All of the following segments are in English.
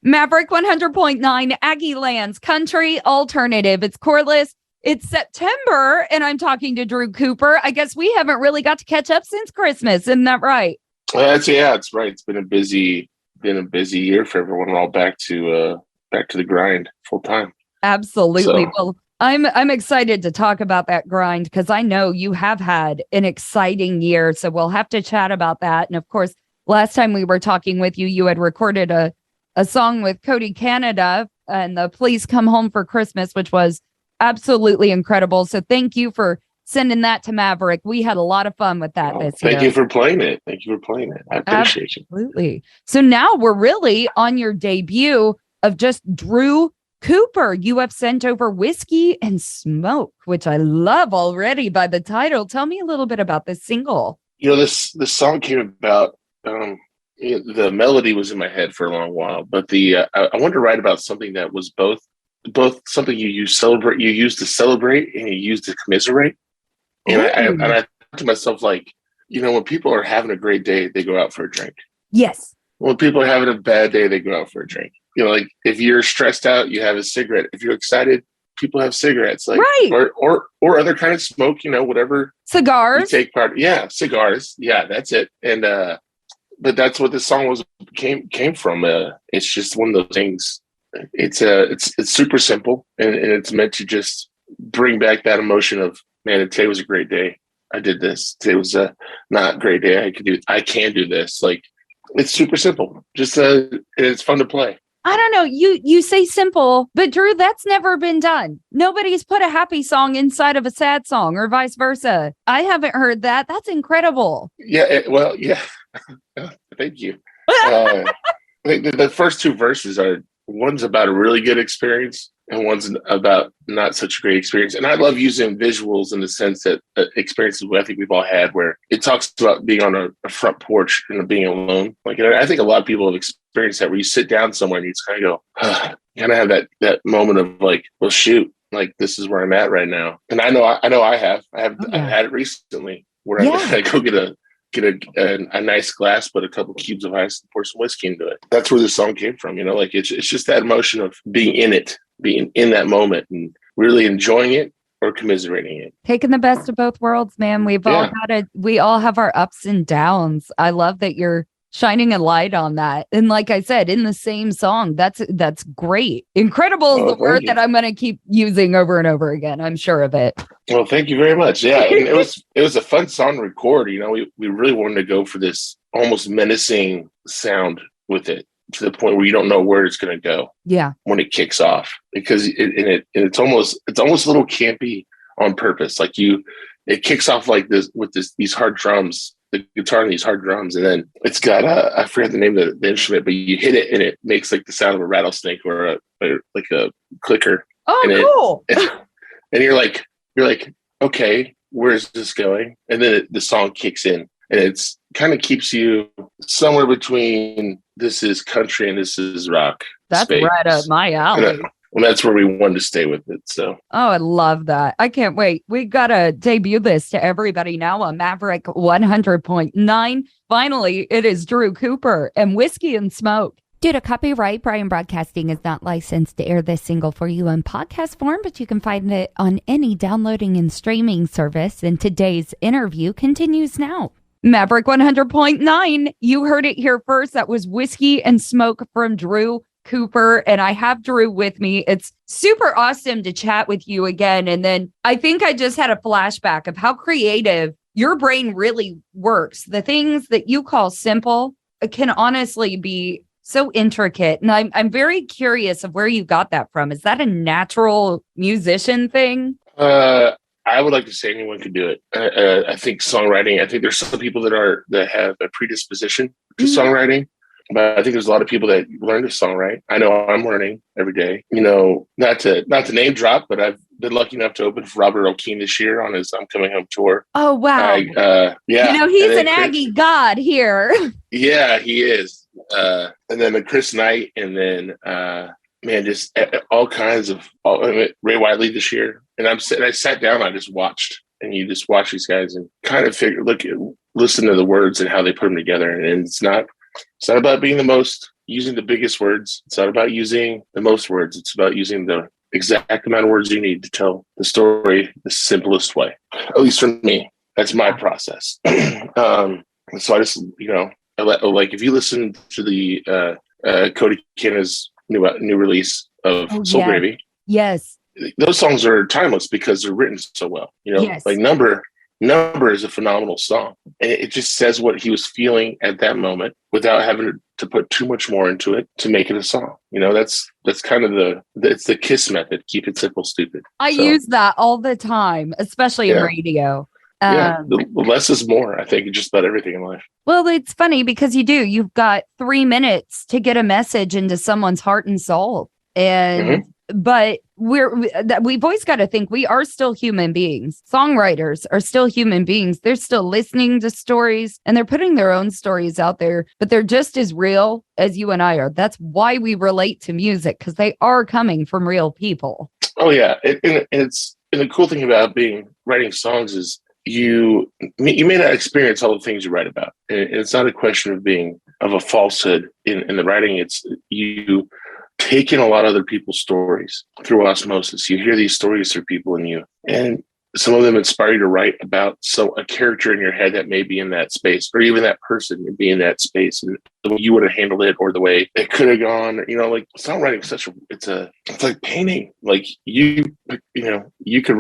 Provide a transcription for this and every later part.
Maverick 100.9, Aggie Lands, country alternative. It's Corliss. It's September, and I'm talking to Drew Cooper. I guess we haven't really got to catch up since Christmas. Isn't that right? It's right. It's been a busy year for everyone. We're all back to the grind full time. Absolutely. Well, I'm excited to talk about that grind because I know you have had an exciting year. So we'll have to chat about that. And of course, last time we were talking with you, you had recorded a song with Cody Canada and the Please Come Home for Christmas, which was absolutely incredible. So thank you for sending that to Maverick. We had a lot of fun with that this year. Thank you for playing it. I appreciate you. Absolutely. So now we're really on your debut of just Drew Cooper. You have sent over Whiskey and Smoke, which I love already by the title. Tell me a little bit about this single. This song came about. The melody was in my head for a long while, but I wanted to write about something that was both something you use to celebrate and you use to commiserate. And I thought to myself, like, when people are having a great day, they go out for a drink. Yes. When people are having a bad day, they go out for a drink. Like if you're stressed out, you have a cigarette. If you're excited, people have cigarettes, like right. or other kind of smoke, whatever. Cigars. You take part. Yeah, cigars. Yeah, that's it. And but that's what this song came from. It's just one of those things. It's super simple, and it's meant to just bring back that emotion of, man, today was a great day. I did this. Today was a not great day. I can do this. Like, it's super simple. Just it's fun to play. I don't know. You say simple, but Drew, that's never been done. Nobody's put a happy song inside of a sad song or vice versa. I haven't heard that. That's incredible. Yeah. Yeah. Thank you. The first two verses one's about a really good experience and one's about not such a great experience. And I love using visuals in the sense that experiences I think we've all had where it talks about being on a front porch and being alone. Like, I think a lot of people have experienced that where you sit down somewhere and you just kind of go, you kind of have that moment of like, well, shoot, like this is where I'm at right now. And I know I have. I've had it recently where I go get a nice glass, put a couple cubes of ice, and pour some whiskey into it. That's where this song came from. Like it's just that emotion of being in it, being in that moment and really enjoying it or commiserating it. Taking the best of both worlds, man. We all have our ups and downs. I love that you're shining a light on that. And like I said, in the same song, that's great. Incredible is the word that I'm going to keep using over and over again. I'm sure of it. Well, thank you very much. Yeah, and it was a fun song to record. We really wanted to go for this almost menacing sound with it to the point where you don't know where it's going to go. Yeah, when it kicks off, because it's almost a little campy on purpose. Like it kicks off like this with these hard drums. The guitar and these hard drums, and then it's got I forget the name of the instrument, but you hit it and it makes like the sound of a rattlesnake or like a clicker. Oh, and cool! And you're like, okay, where's this going? And then the song kicks in, and it's kind of keeps you somewhere between this is country and this is rock. That's space. Right up my alley. And that's where we wanted to stay with it. So, I love that. I can't wait. We got to debut this to everybody now on Maverick 100.9. Finally, it is Drew Cooper and Whiskey and Smoke. Due to copyright, Brian Broadcasting is not licensed to air this single for you in podcast form, but you can find it on any downloading and streaming service. And today's interview continues now. Maverick 100.9. You heard it here first. That was Whiskey and Smoke from Drew Cooper, and I have Drew with me. It's super awesome to chat with you again. And then I think I just had a flashback of how creative your brain really works. The things that you call simple can honestly be so intricate. And I'm very curious of where you got that from. Is that a natural musician thing? I would like to say anyone can do it. I think songwriting, I think there's some people that have a predisposition to songwriting. But I think there's a lot of people that learn to songwrite. I know I'm learning every day. Not to name drop, but I've been lucky enough to open for Robert O'Keefe this year on his I'm Coming Home tour. Oh, wow. Yeah. He's an Aggie god here. Yeah, he is. And then Chris Knight, and then, just all kinds of Ray Wiley this year. And I sat down, I just watched. And you just watch these guys and kind of listen to the words and how they put them together. And it's not It's not about being the most, using the biggest words. It's not about using the most words. It's about using the exact amount of words you need to tell the story the simplest way. At least for me, that's my process. So I just, like if you listen to the Cody Canada's new release of Soul Gravy. Yes. Those songs are timeless because they're written so well. Yes. Like Number is a phenomenal song. And it just says what he was feeling at that moment without having to put too much more into it to make it a song. That's kind of it's the KISS method. Keep it simple, stupid. I use that all the time, especially in radio. The less is more, I think, just about everything in life. Well, it's funny because you've got 3 minutes to get a message into someone's heart and soul. And but we've always got to think we are still human beings. Songwriters are still human beings. They're still listening to stories and they're putting their own stories out there, but they're just as real as you and I are. That's why we relate to music, because they are coming from real people. Oh yeah, and the cool thing about writing songs is you may not experience all the things you write about. And it's not a question of a falsehood in the writing. It's you take in a lot of other people's stories through osmosis. You hear these stories through people and some of them inspire you to write about a character in your head that may be in that space, or even that person be in that space, and the way you would have handled it, or the way it could have gone. Like songwriting it's like painting. Like you could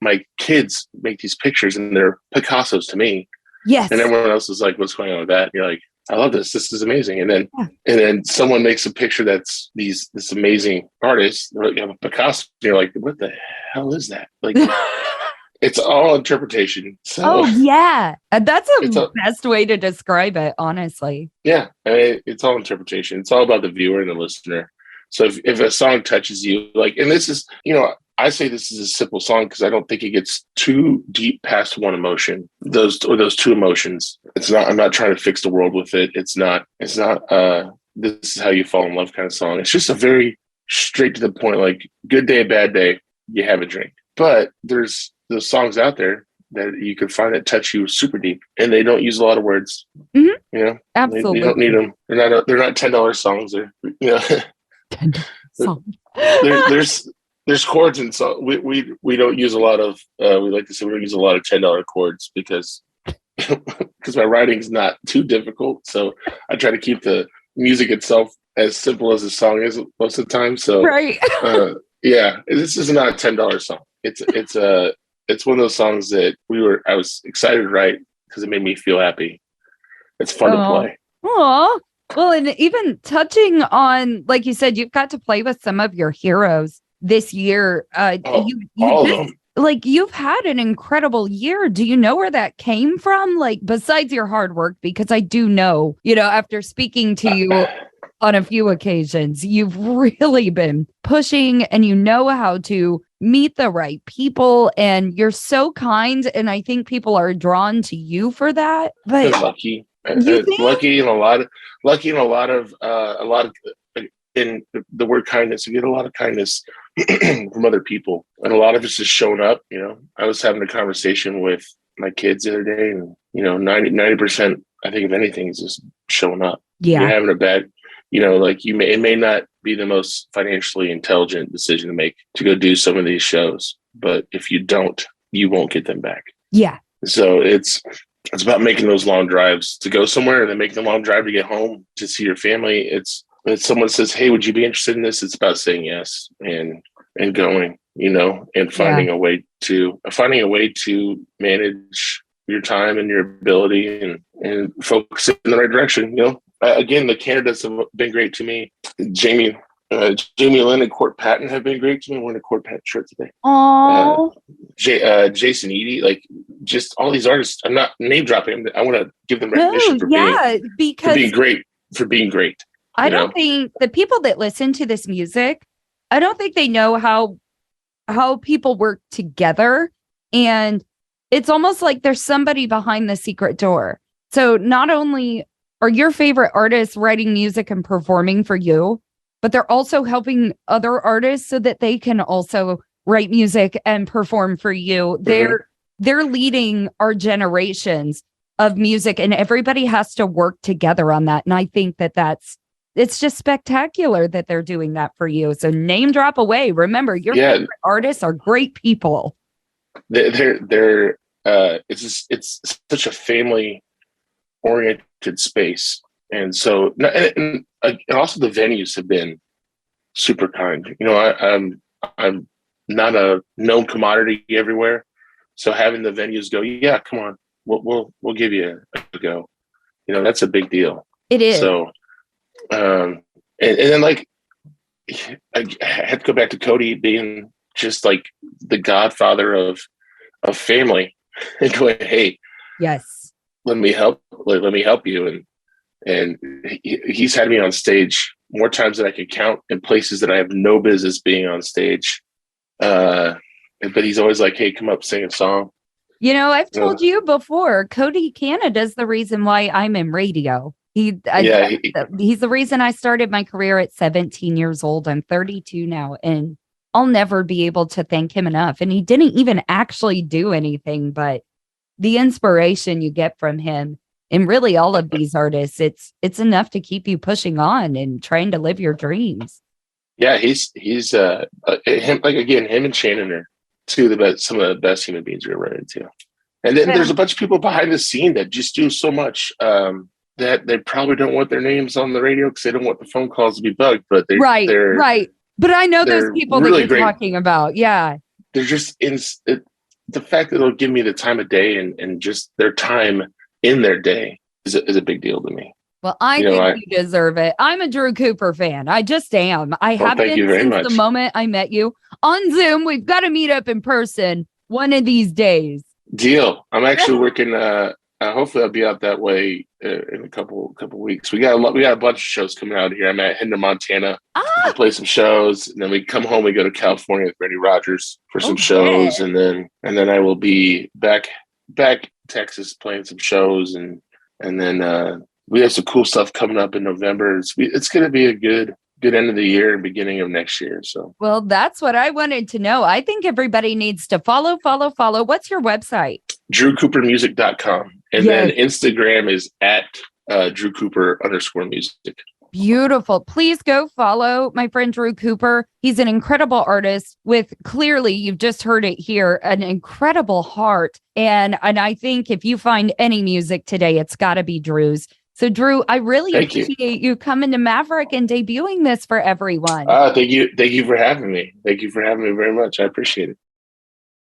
my kids make these pictures and they're Picassos to me. Yes. And everyone else is like, what's going on with that? And you're like, I love this. This is amazing. And then someone makes a picture that's this amazing artist. They're like, you have a Picasso. And you're like, what the hell is that? Like, it's all interpretation. So, that's the best way to describe it, honestly. Yeah, I mean, it's all interpretation. It's all about the viewer and the listener. So if a song touches you, and this is, I say this is a simple song because I don't think it gets too deep past one emotion, those two emotions. It's not, I'm not trying to fix the world with it. It's not, this is how you fall in love kind of song. It's just a very straight to the point, like good day, bad day, you have a drink. But there's those songs out there that you can find that touch you super deep, and they don't use a lot of words. Mm-hmm. Absolutely. You don't need them. They're not $10 songs. There's chords and so we don't use a lot of we like to say we don't use a lot of $10 chords because my writing's not too difficult. So I try to keep the music itself as simple as the song is most of the time. So right. This is not a $10 song. It's one of those songs that I was excited to write because it made me feel happy. It's fun to play. Aww. Well, and even touching on, like you said, you've got to play with some of your heroes this year. All of them. Like, you've had an incredible year. Do you know where that came from? Like, besides your hard work, because I do know, after speaking to you on a few occasions, you've really been pushing and you know how to meet the right people, and you're so kind. And I think people are drawn to you for that. But lucky in a lot of in the word kindness. You get a lot of kindness from other people, and a lot of it's just showing up. I was having a conversation with my kids the other day, and 90% I think of anything is just showing up. You're having a bad, it may not be the most financially intelligent decision to make to go do some of these shows, but if you don't, you won't get them back. So it's about making those long drives to go somewhere, and then making the long drive to get home to see your family. It's when someone says, hey, would you be interested in this? It's about saying yes and going, and finding a way to manage your time and your ability and focus in the right direction. Again, the candidates have been great to me. Jamie Lynn and Court Patton have been great to me. I'm wearing a Court Patton shirt today. Jason Eady, like just all these artists. I'm not name dropping them. I want to give them recognition for being great. I don't think the people that listen to this music, I don't think they know how people work together. And it's almost like there's somebody behind the secret door. So not only are your favorite artists writing music and performing for you, but they're also helping other artists so that they can also write music and perform for you. Mm-hmm. They're leading our generations of music, and everybody has to work together on that. And I think it's just spectacular that they're doing that for you. So name drop away. Remember, your favorite artists are great people. It's such a family oriented space. And so, and also the venues have been super kind. I'm not a known commodity everywhere. So having the venues go, yeah, come on, we'll give you a go. That's a big deal. It is. So, and then like, I had to go back to Cody being just like the godfather of family and going, hey, yes, let me help you. And he's had me on stage more times than I can count in places that I have no business being on stage. But he's always like, hey, come up, sing a song. I've told you before, Cody Canada's the reason why I'm in radio. He's the reason I started my career at 17 years old. I'm 32 now, and I'll never be able to thank him enough. And he didn't even actually do anything, but the inspiration you get from him and really all of these artists, it's enough to keep you pushing on and trying to live your dreams. Yeah, he's him, like, again, him and Shannon are some of the best human beings we've run into. And then there's a bunch of people behind the scene that just do so much that they probably don't want their names on the radio because they don't want the phone calls to be bugged. But they're right. But I know those people really that you're talking about. Yeah, they're just the fact that they'll give me the time of day and just their time in their day is a big deal to me. Well, I think you deserve it. I'm a Drew Cooper fan. I just am. I have been since the moment I met you on Zoom. We've got to meet up in person one of these days. Deal. I'm actually working. Hopefully, I'll be out that way in a couple weeks. We got a bunch of shows coming out here. I'm at Hinder, Montana. We play some shows, and then we come home. We go to California with Randy Rogers for some shows, and then I will be back Texas playing some shows, and then we have some cool stuff coming up in November. It's going to be a good end of the year and beginning of next year. So, well, that's what I wanted to know. I think everybody needs to follow. What's your website? DrewCooperMusic.com. And then Instagram is at DrewCooper_music. Beautiful. Please go follow my friend Drew Cooper. He's an incredible artist with, clearly, you've just heard it here, an incredible heart. And I think if you find any music today, it's got to be Drew's. So, Drew, I really appreciate you coming to Maverick and debuting this for everyone. Thank you for having me. Thank you for having me very much. I appreciate it.